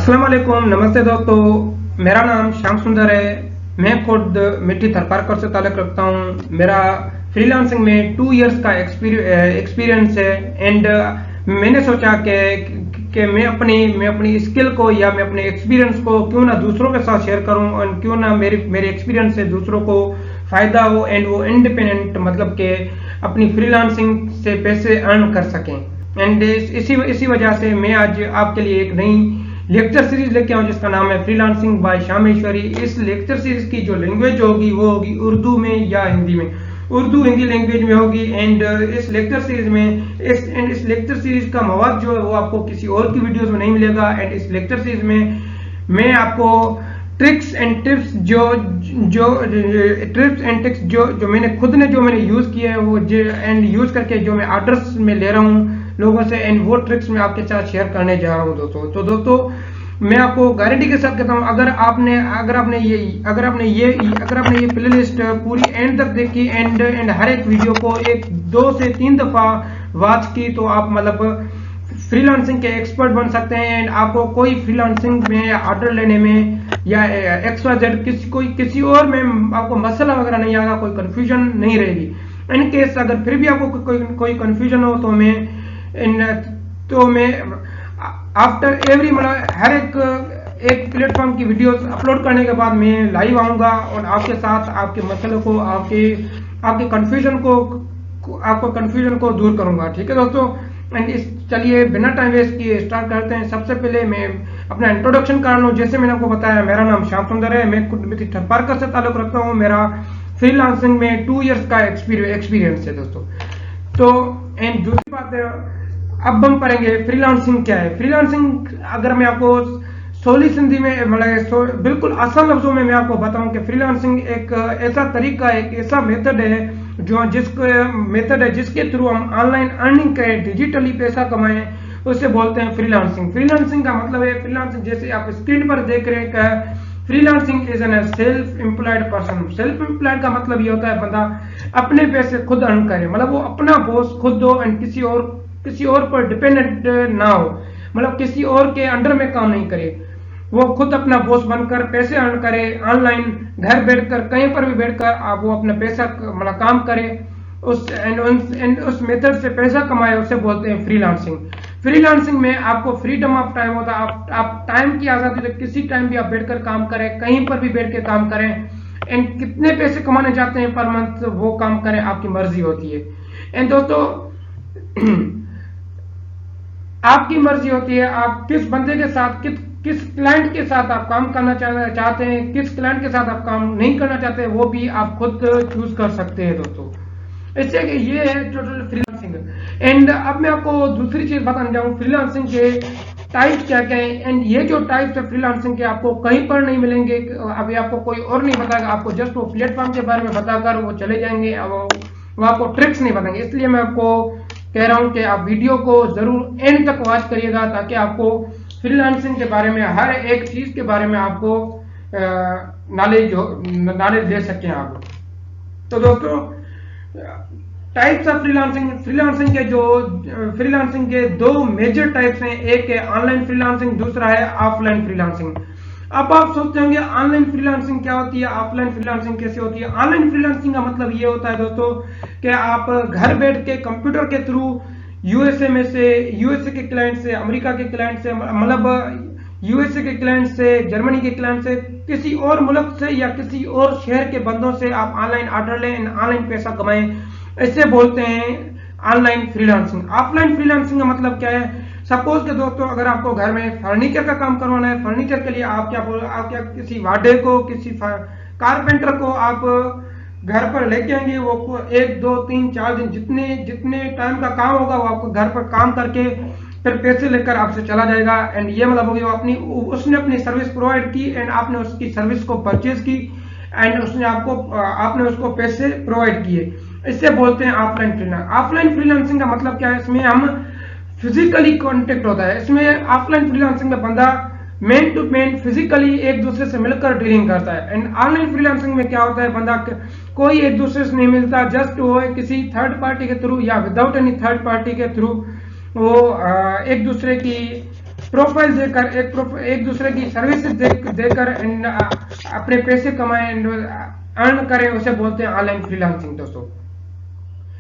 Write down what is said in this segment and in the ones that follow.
अस्सलाम वालेकुम, नमस्ते दोस्तों। मेरा नाम श्याम सुंदर है। मैं खुद मिट्टी थरपारकर से ताल्लुक़ रखता हूँ। मेरा फ्रीलांसिंग में 2 इयर्स का एक्सपीरियंस है। एंड मैंने सोचा कि मैं अपनी स्किल को या मैं अपने एक्सपीरियंस को क्यों ना दूसरों के साथ शेयर करूं और क्यों ना मेरे एक्सपीरियंस से दूसरों को फ़ायदा हो एंड वो इंडिपेंडेंट मतलब कि अपनी फ्रीलांसिंग से पैसे अर्न कर सकें। एंड इसी वजह से मैं आज आपके लिए एक नई लेक्चर सीरीज लेके आऊँ जिसका नाम है फ्रीलांसिंग बाय शामेश्वरी। इस लेक्चर सीरीज की जो लैंग्वेज होगी वो होगी उर्दू में या हिंदी में। उर्दू हिंदी लैंग्वेज में होगी। एंड इस लेक्चर सीरीज में इस लेक्चर सीरीज का मवाद जो है वो आपको किसी और की वीडियोस में नहीं मिलेगा। एंड इस लेक्चर सीरीज में मैं आपको ट्रिक्स एंड टिप्स जो मैंने यूज किए हैं वो एंड यूज करके जो मैं ऑर्डर्स में ले रहा हूँ लोगों से, एंड वो ट्रिक्स मैं आपके साथ शेयर करने जा रहा हूँ दोस्तों। तो दोस्तों मैं आपको गारंटी के साथ कहता हूँ, अगर आपने ये प्लेलिस्ट पूरी एंड तक देखी एंड हर एक वीडियो को 2 से 3 दफा वॉच की तो आप मतलब फ्रीलांसिंग के एक्सपर्ट बन सकते हैं। एंड आपको कोई फ्रीलांसिंग में ऑर्डर लेने में या XYZ किसी और में आपको मसला वगैरह नहीं आएगा, कोई कंफ्यूजन नहीं रहेगी। इन केस अगर फिर भी आपको कोई कंफ्यूजन हो तो मैं आफ्टर एवरी मतलब हर एक प्लेटफॉर्म की वीडियोस अपलोड करने के बाद मैं लाइव आऊंगा और आपके साथ आपके मसलों को आपके कंफ्यूजन को दूर करूंगा। ठीक है दोस्तों। एंड चलिए बिना टाइम वेस्ट किए स्टार्ट करते हैं। सबसे पहले मैं अपना इंट्रोडक्शन कर लूँ। जैसे मैंने आपको बताया, मेरा नाम श्याम सुंदर है। मैं खुद मिट्टी थरपारकर से ताल्लुक रखता हूँ। मेरा फ्रीलांसिंग में 2 इयर्स का एक्सपीरियंस है दोस्तों। तो एंड दूसरी बात है, अब हम पढ़ेंगे फ्रीलांसिंग क्या है। फ्रीलांसिंग अगर मैं आपको सोली सिंधी में मतलब बिल्कुल आसान लफ्जों में मैं आपको बताऊं कि फ्रीलांसिंग एक ऐसा तरीका है, एक ऐसा मेथड है जिसके थ्रू हम ऑनलाइन अर्निंग करें, डिजिटली पैसा कमाएं, उसे बोलते हैं फ्रीलांसिंग। फ्रीलांसिंग का मतलब है, फ्रीलांसिंग जैसे आप स्क्रीन पर देख रहे हैं, freelancing is an self employed person. Self employed का मतलब ये होता है बंदा अपने पैसे खुद अर्न करे, मतलब वो अपना बॉस खुद हो एंड किसी और पर डिपेंडेंट ना हो, मतलब किसी और के अंडर में काम नहीं करे। वो खुद अपना बॉस बनकर पैसे अर्न करे, ऑनलाइन घर बैठकर कहीं पर भी बैठकर आप वो अपना पैसा मतलब काम करे, उस मेथड से पैसा कमाए, उसे बोलते हैं फ्रीलांसिंग। फ्रीलांसिंग में आपको फ्रीडम ऑफ टाइम होता है। आप टाइम की आजादी से किसी टाइम भी आप बैठकर काम करें, कहीं पर भी बैठ के काम करें, एंड कितने पैसे कमाने चाहते हैं पर मंथ वो काम करें, आपकी मर्जी होती है। एंड दोस्तों आपकी मर्जी होती है आप किस बंदे के साथ किस क्लाइंट के साथ आप काम करना चाहते हैं, किस क्लाइंट के साथ आप काम नहीं करना चाहते, वो भी आप खुद चूज कर सकते हैं दोस्तों। इससे ये है टोटल फ्रीलांसिंग। एंड अब मैं आपको दूसरी चीज बताने जाऊँ, फ्रीलांसिंग के टाइप्स क्या क्या है। एंड ये जो टाइप्स है फ्रीलांसिंग के आपको कहीं पर नहीं मिलेंगे, अभी आपको कोई और नहीं बताएगा, आपको जस्ट वो प्लेटफॉर्म के बारे में बताकर वो चले जाएंगे, वो आपको ट्रिक्स नहीं बताएंगे। इसलिए मैं आपको कह रहा हूं कि आप वीडियो को जरूर एंड तक वॉच करिएगा ताकि आपको फ्रीलांसिंग के बारे में हर एक चीज के बारे में आपको नॉलेज दे सकें आप। तो दोस्तों टाइप्स ऑफ फ्रीलांसिंग के 2 मेजर टाइप्स हैं। एक है ऑनलाइन फ्रीलांसिंग, दूसरा है ऑफलाइन फ्रीलांसिंग। अब आप सोचते होंगे ऑनलाइन फ्रीलांसिंग क्या होती है, ऑफलाइन फ्रीलांसिंग कैसे होती है। ऑनलाइन फ्रीलांसिंग का मतलब ये होता है दोस्तों कि आप घर बैठ के कंप्यूटर के थ्रू यूएसए के क्लाइंट से, अमेरिका के क्लाइंट से, मतलब यूएसए के क्लाइंट से, जर्मनी के क्लाइंट से, किसी और मुल्क से या किसी और शहर के बंदों से आप ऑनलाइन ऑर्डर लें, ऑनलाइन पैसा कमाएं, इसे बोलते हैं ऑनलाइन फ्रीलांसिंग। ऑफलाइन फ्रीलांसिंग का मतलब क्या है, सपोज के दोस्तों अगर आपको घर में फर्नीचर का काम करवाना है, फर्नीचर के लिए आप क्या किसी वाडे को, किसी कारपेंटर को आप घर पर लेके आएंगे, वो 1 2 3 4 दिन जितने टाइम का काम होगा वो आपको घर पर काम करके फिर पैसे लेकर आपसे चला जाएगा। एंड ये मतलब होगी उसने अपनी सर्विस प्रोवाइड की एंड आपने उसकी सर्विस को परचेज की एंड आपने उसको पैसे प्रोवाइड किए, इससे बोलते हैं ऑफलाइन फ्रीलांसिंग। ऑफलाइन फ्रीलांसिंग का मतलब क्या है, इसमें हम फिजिकली कांटेक्ट होता है। इसमें ऑफलाइन फ्रीलांसिंग में बंदा मैन टू मैन फिजिकली एक दूसरे से मिलकर डीलिंग करता है। एंड ऑनलाइन फ्रीलांसिंग में क्या होता है, बंदा कोई एक दूसरे से नहीं मिलता, जस्ट वो किसी थर्ड पार्टी के थ्रू या विदाउट एनी थर्ड पार्टी के थ्रू वो एक दूसरे की प्रोफाइल देकर एक दूसरे की सर्विसेज देकर अपने पैसे कमाएं, अर्न करें, उसे बोलते हैं ऑनलाइन फ्रीलांसिंग दोस्तों।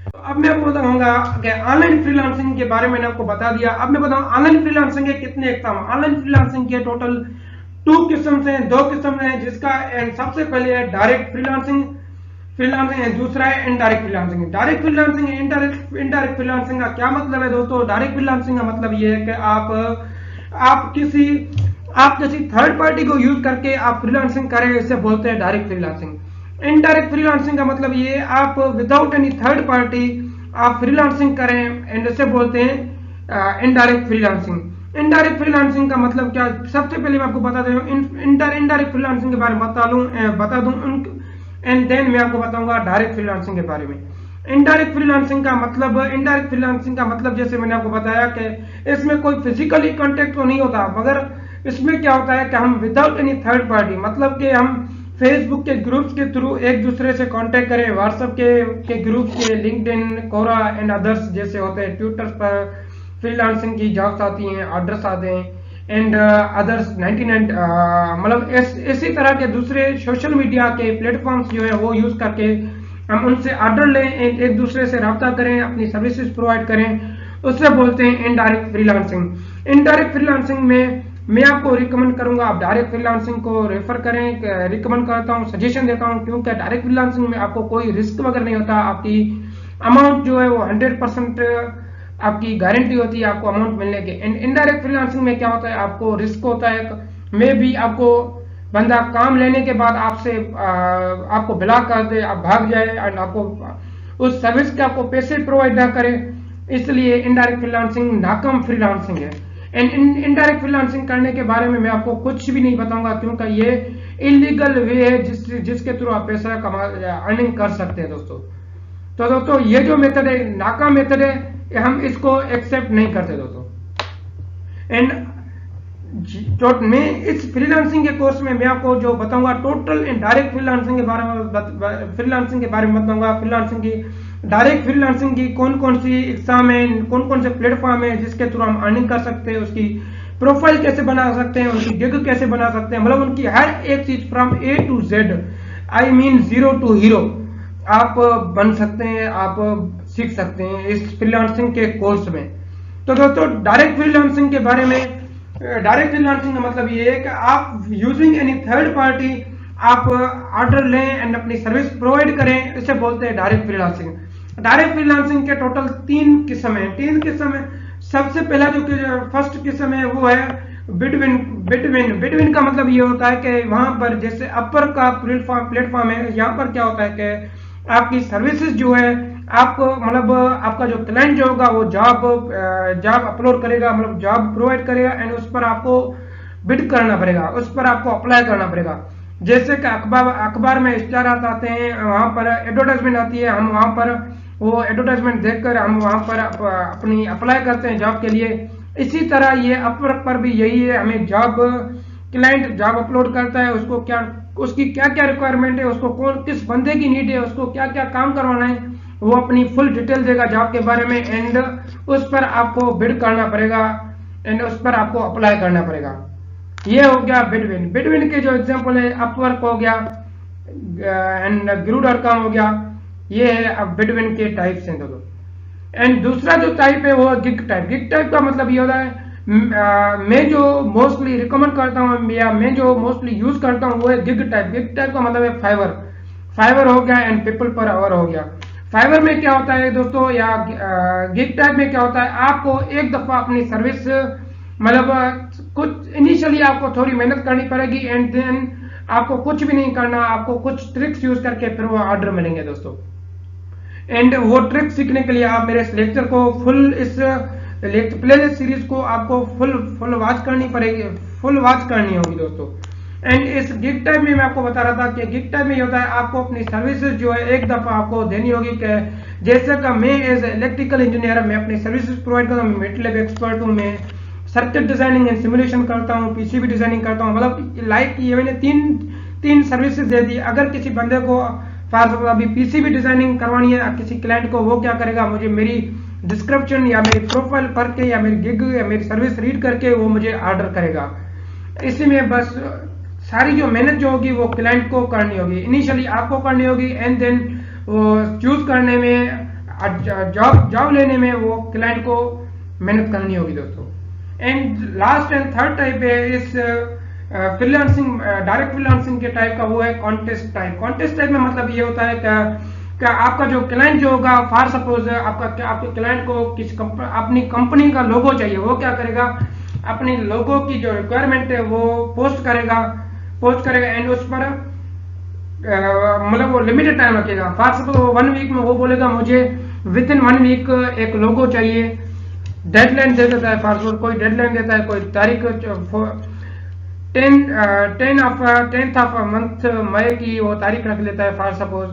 तो अब मैं आपको बताऊंगा कि ऑनलाइन फ्रीलांसिंग के बारे में मैंने आपको बता दिया। अब मैं बताऊं ऑनलाइन फ्रीलांसिंग के कितने एग्जाम। ऑनलाइन फ्रीलांसिंग के टोटल 2 किस्म से, 2 किस्म है, जिसका सबसे पहले है डायरेक्ट फ्रीलांसिंग फ्रीलांसिंग है, दूसरा है indirect freelancing. Direct freelancing indirect freelancing का क्या मतलब है दोस्तों? डायरेक्ट फ्रीलांसिंग का मतलब ये है कि आप किसी थर्ड पार्टी को यूज करके आप फ्रीलांसिंग करें, इसे बोलते हैं डायरेक्ट फ्रीलांसिंग। इनडायरेक्ट फ्रीलांसिंग का मतलब ये आप विदाउट एनी थर्ड पार्टी आप फ्रीलांसिंग करें, एंड इसे बोलते हैं इनडायरेक्ट फ्रीलांसिंग। इनडायरेक्ट फ्रीलांसिंग का मतलब क्या? सबसे पहले मैं आपको बता दूं इनडायरेक्ट फ्रीलांसिंग के बारे में बता दूं एंड देन मैं आपको बताऊंगा डायरेक्ट फ्रीलांसिंग के बारे में। इनडायरेक्ट फ्रीलांसिंग का मतलब जैसे मैंने आपको बताया कि इसमें कोई फिजिकली कांटेक्ट तो नहीं होता, मगर इसमें क्या होता है कि हम विदाउट एनी थर्ड पार्टी, मतलब कि हम फेसबुक के ग्रुप्स के थ्रू एक दूसरे से कांटेक्ट करें, व्हाट्सएप के ग्रुप के, लिंक्डइन, कोरा एंड अदर्स जैसे होते हैं, ट्विटर पर फ्रीलांसिंग की जॉब्स आती हैं, ऑर्डर्स आते हैं, एंड अदर्स 99 मतलब इसी तरह के दूसरे सोशल मीडिया के प्लेटफॉर्म्स जो है वो यूज करके हम उनसे ऑर्डर लें, एक दूसरे से रब्ता करें, अपनी सर्विसेज प्रोवाइड करें, उससे बोलते हैं इनडायरेक्ट फ्रीलांसिंग। इनडायरेक्ट फ्रीलांसिंग में मैं आपको रिकमेंड करूंगा आप डायरेक्ट फ्रीलांसिंग को रेफर करें, रिकमेंड करता हूं, सजेशन देता हूं, क्योंकि डायरेक्ट फ्रीलांसिंग में आपको कोई रिस्क वगैरह नहीं होता। आपकी अमाउंट जो है वो 100% आपकी गारंटी होती है आपको अमाउंट मिलने के। इनडायरेक्ट फ्रीलांसिंग में क्या होता है, आपको रिस्क होता है, मे भी आपको बंदा काम लेने के बाद आपको ब्लॉक कर दे, आप भाग जाए, एंड आपको उस सर्विस के आपको पैसे प्रोवाइड ना करे, इसलिए इनडायरेक्ट फ्रीलांसिंग नाकाम फ्रीलांसिंग है। एंड इनडायरेक्ट फ्रीलांसिंग करने के बारे में मैं आपको कुछ भी नहीं बताऊंगा, क्योंकि ये इलीगल वे है जिसके थ्रू आप पैसा अर्निंग कर सकते हैं दोस्तों। तो दोस्तों ये जो मेथड है, नाकाम मेथड है, हम इसको एक्सेप्ट नहीं करते दोस्तों। एंड मैं इस फ्रीलांसिंग के कोर्स में मैं आपको जो बताऊंगा टोटल डायरेक्ट फ्रीलांसिंग के बारे में बताऊंगा। फ्रीलांसिंग की डायरेक्ट फ्रीलांसिंग की कौन कौन सी एग्जाम है, कौन कौन से प्लेटफॉर्म है जिसके थ्रू हम अर्निंग कर सकते हैं, उसकी प्रोफाइल कैसे बना सकते हैं, उनकी गिग कैसे बना सकते हैं, मतलब उनकी हर एक चीज from A to Z, I mean zero to hero आप बन सकते हैं, आप सीख सकते हैं इस फ्रीलांसिंग के कोर्स में। तो दोस्तों डायरेक्ट फ्रीलांसिंग के बारे में, डायरेक्ट फ्रीलांसिंग का मतलब ये है कि आप यूजिंग एनी थर्ड पार्टी आप ऑर्डर लें एंड अपनी सर्विस प्रोवाइड करें, इसे बोलते हैं डायरेक्ट फ्रीलांसिंग। डायरेक्ट फ्रीलांसिंग के टोटल 3 किस्म है। सबसे पहला जो फर्स्ट किस्म है वो है बिटवीन का मतलब ये होता है कि वहां पर जैसे अपर का प्लेटफॉर्म है, यहाँ पर क्या होता है कि आपकी सर्विसेज जो है आपको, मतलब आपका जो क्लाइंट जो होगा वो जॉब अपलोड करेगा, मतलब जॉब प्रोवाइड करेगा, एंड उस पर आपको बिड करना पड़ेगा, उस पर आपको अप्लाई करना पड़ेगा। जैसे कि अखबार में स्टार आते हैं, वहां पर एडवर्टाइजमेंट आती है, हम वहां पर वो एडवर्टाइजमेंट देखकर हम वहां पर अपनी अप्लाई करते हैं जॉब के लिए। इसी तरह ये अपवर्क पर भी यही है, हमें क्लाइंट जॉब अपलोड करता है, उसकी क्या क्या रिक्वायरमेंट है, उसको किस बंदे की नीड है, उसको क्या क्या काम करवाना है, वो अपनी फुल डिटेल देगा जॉब के बारे में, एंड उस पर आपको बिड करना पड़ेगा, एंड उस पर आपको अप्लाई करना पड़ेगा। ये हो गया बिटवीन के जो एग्जांपल है, अपवर्क हो गया एंड gru.com हो गया, ये है अब बिटवीन के टाइप्स हैं दोस्तों। एंड दूसरा जो टाइप है वो गिग टाइप का मतलब ये होता है, मैं जो मोस्टली रिकमेंड करता हूँ या मैं जो मोस्टली यूज करता हूँ वो है गिग टाइप का मतलब है फाइवर हो गया एंड पीपल पर आवर हो गया। फाइवर में क्या होता है दोस्तों, या गिग टाइप में क्या होता है, आपको एक दफा अपनी सर्विस, मतलब कुछ इनिशियली आपको थोड़ी मेहनत करनी पड़ेगी, एंड देन आपको कुछ भी नहीं करना, आपको कुछ ट्रिक्स यूज करके फिर वो ऑर्डर मिलेंगे दोस्तों। एंड वो ट्रिक सीखने के लिए आप मेरे इस लेक्चर को इस प्लेलिस्ट सीरीज को आपको फुल वॉच करनी होगी दोस्तों। एंड इस गिग टाइप में मैं आपको बता रहा था कि गिग टाइप में ये होता है, आपको अपनी सर्विसेज जो है एक दफा आपको देनी होगी। कि जैसे कि मैं एज इलेक्ट्रिकल इंजीनियर मैं अपनी सर्विसेज प्रोवाइड करता हूँ, मैं मेटलैब एक्सपर्ट हूँ, मैं सर्किट डिजाइनिंग एंड सिमुलेशन करता हूँ, पीसीबी डिजाइनिंग करता हूँ, मतलब लाइक ये मैंने तीन सर्विसेज दे दी। अगर किसी बंदे को अभी पीसीबी डिजाइनिंग करवानी है किसी क्लाइंट को, वो क्या करेगा, मुझे मेरी डिस्क्रिप्शन या मेरी प्रोफाइल पढ़ के या मेरी गिग या मेरी सर्विस रीड करके वो मुझे ऑर्डर करेगा। इसी में बस सारी जो मेहनत जो होगी वो क्लाइंट को करनी होगी, इनिशियली आपको करनी होगी, एंड देन वो चूज करने में, जॉब लेने में वो क्लाइंट को मेहनत करनी होगी दोस्तों। And last and third type है इस फ्रीलांसिंग, डायरेक्ट फ्रीलांसिंग के टाइप का, वो है कॉन्टेस्ट टाइप। कॉन्टेस्ट टाइप में मतलब ये होता है क्या आपका जो क्लाइंट जो होगा, फॉर सपोज आपके क्लाइंट को अपनी कंपनी का लोगो चाहिए, वो क्या करेगा, अपनी लोगो की जो रिक्वायरमेंट है वो पोस्ट करेगा एंड उस पर मतलब वो लिमिटेड टाइम रखेगा। फॉर सपोज 1 वीक में वो बोलेगा मुझे विद इन 1 वीक एक लोगो चाहिए, डेडलाइन दे देता है, फॉर सपोज कोई डेडलाइन देता है, कोई तारीख 10th ऑफ मंथ मई की वो तारीख रख लेता है फॉर सपोज,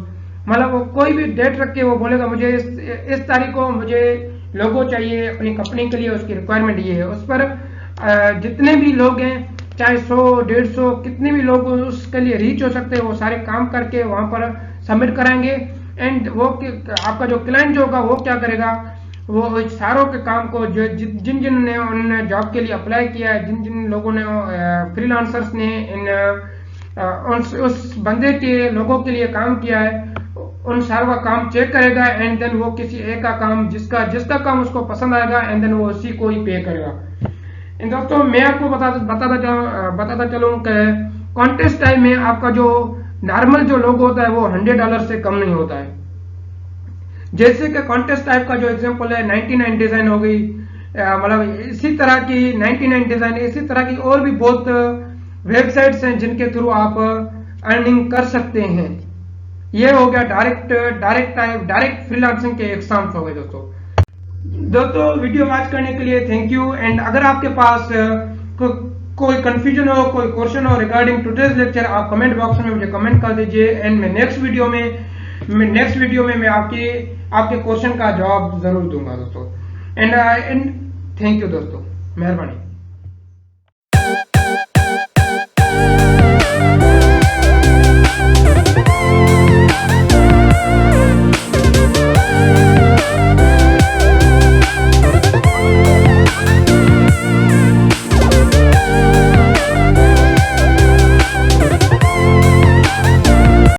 मतलब वो कोई भी डेट रख के वो बोलेगा मुझे इस तारीख को मुझे लोगो चाहिए अपनी कंपनी के लिए, उसकी रिक्वायरमेंट ये है। उस पर जितने भी लोग हैं, चाहे 100-150 कितने भी लोग उसके लिए रीच हो सकते हैं, वो सारे काम करके वहां पर सबमिट कराएंगे। एंड वो आपका जो क्लाइंट जो होगा वो क्या करेगा, वो सारों के काम को जिन जिन ने उन्होंने जॉब के लिए अप्लाई किया है, जिन जिन लोगों ने फ्रीलांसर्स ने उस बंदे के लोगों के लिए काम किया है, उन सारों का काम चेक करेगा एंड देन वो किसी एक का काम जिसका काम उसको पसंद आएगा एंड देन वो उसी को ही पे करेगा। एंड दोस्तों मैं आपको बताता चलूं कि कॉन्टेस्ट टाइम में आपका जो नॉर्मल जो लोगो होता है वो $100 से कम नहीं होता है। जैसे कि कॉन्टेस्ट टाइप का जो एग्जांपल है 99 डिजाइन हो गई, मतलब इसी तरह की 99 डिजाइन, इसी तरह की और भी बहुत वेबसाइट्स हैं जिनके थ्रू आप अर्निंग कर सकते हैं। ये हो गया डायरेक्ट फ्रीलांसिंग के एग्जाम्पल्स हो गए दोस्तों वीडियो वॉच करने के लिए थैंक यू। एंड अगर आपके पास कोई कंफ्यूजन हो, कोई क्वेश्चन हो रिगार्डिंग टुडेज लेक्चर, आप कमेंट बॉक्स में मुझे कमेंट कर दीजिए एंड मैं नेक्स्ट वीडियो में मैं आपके क्वेश्चन का जवाब जरूर दूंगा दोस्तों। एंड थैंक यू दोस्तों, मेहरबानी।